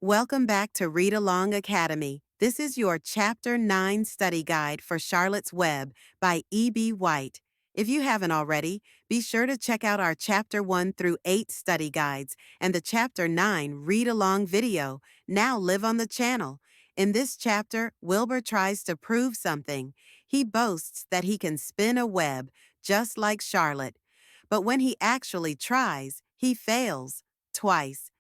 Welcome back to Read Along Academy. This is your Chapter 9 study guide for Charlotte's Web by E.B. White. If you haven't already, be sure to check out our Chapter 1 through 8 study guides and the Chapter 9 Read Along video, now live on the channel. In this chapter, Wilbur tries to prove something. He boasts that he can spin a web, just like Charlotte. But when he actually tries, he fails, twice.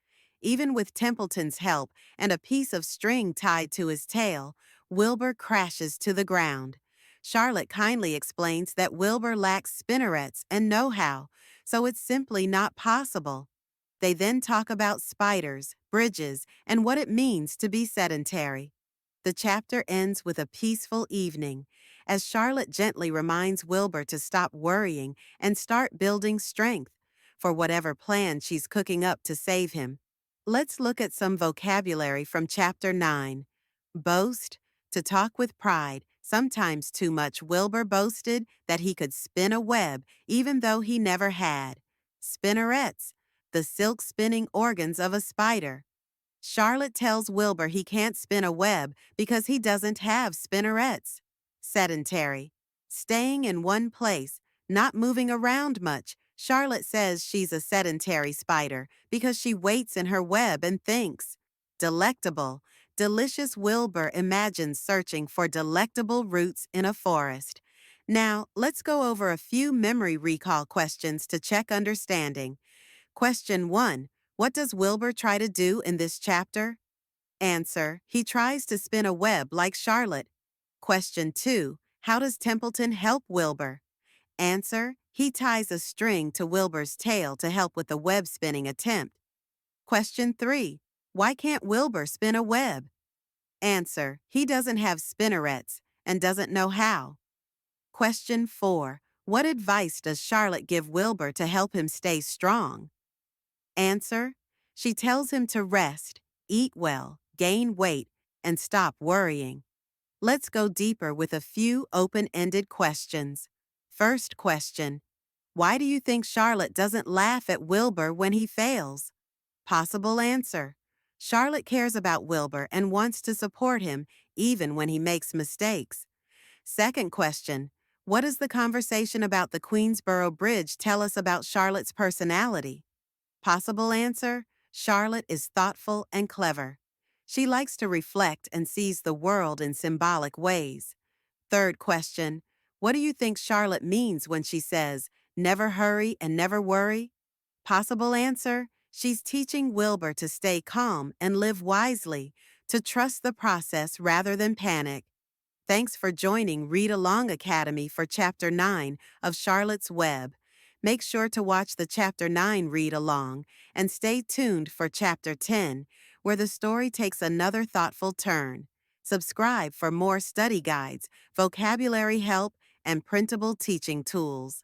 Even with Templeton's help and a piece of string tied to his tail, Wilbur crashes to the ground. Charlotte kindly explains that Wilbur lacks spinnerets and know-how, so it's simply not possible. They then talk about spiders, bridges, and what it means to be sedentary. The chapter ends with a peaceful evening, as Charlotte gently reminds Wilbur to stop worrying and start building strength for whatever plan she's cooking up to save him. Let's look at some vocabulary from Chapter 9. Boast, to talk with pride, sometimes too much. Wilbur boasted that he could spin a web even though he never had. Spinnerets, the silk spinning organs of a spider. Charlotte tells Wilbur he can't spin a web because he doesn't have spinnerets. Sedentary, staying in one place, not moving around much. Charlotte says she's a sedentary spider because she waits in her web and thinks. Delectable, delicious. Wilbur imagines searching for delectable roots in a forest. Now, let's go over a few memory recall questions to check understanding. Question 1. What does Wilbur try to do in this chapter? Answer. He tries to spin a web like Charlotte. Question 2. How does Templeton help Wilbur? Answer. He ties a string to Wilbur's tail to help with the web spinning attempt. Question 3. Why can't Wilbur spin a web? Answer. He doesn't have spinnerets and doesn't know how. Question 4. What advice does Charlotte give Wilbur to help him stay strong? Answer. She tells him to rest, eat well, gain weight, and stop worrying. Let's go deeper with a few open-ended questions. First question. Why do you think Charlotte doesn't laugh at Wilbur when he fails? Possible answer. Charlotte cares about Wilbur and wants to support him even when he makes mistakes. Second question. What does the conversation about the Queensboro Bridge tell us about Charlotte's personality? Possible answer. Charlotte is thoughtful and clever. She likes to reflect and sees the world in symbolic ways. Third question. What do you think Charlotte means when she says, never hurry and never worry? Possible answer. She's teaching Wilbur to stay calm and live wisely, to trust the process rather than panic. Thanks for joining Read Along Academy for Chapter 9 of Charlotte's Web. Make sure to watch the Chapter 9 read along and stay tuned for Chapter 10, where the story takes another thoughtful turn. Subscribe for more study guides, vocabulary help, and printable teaching tools.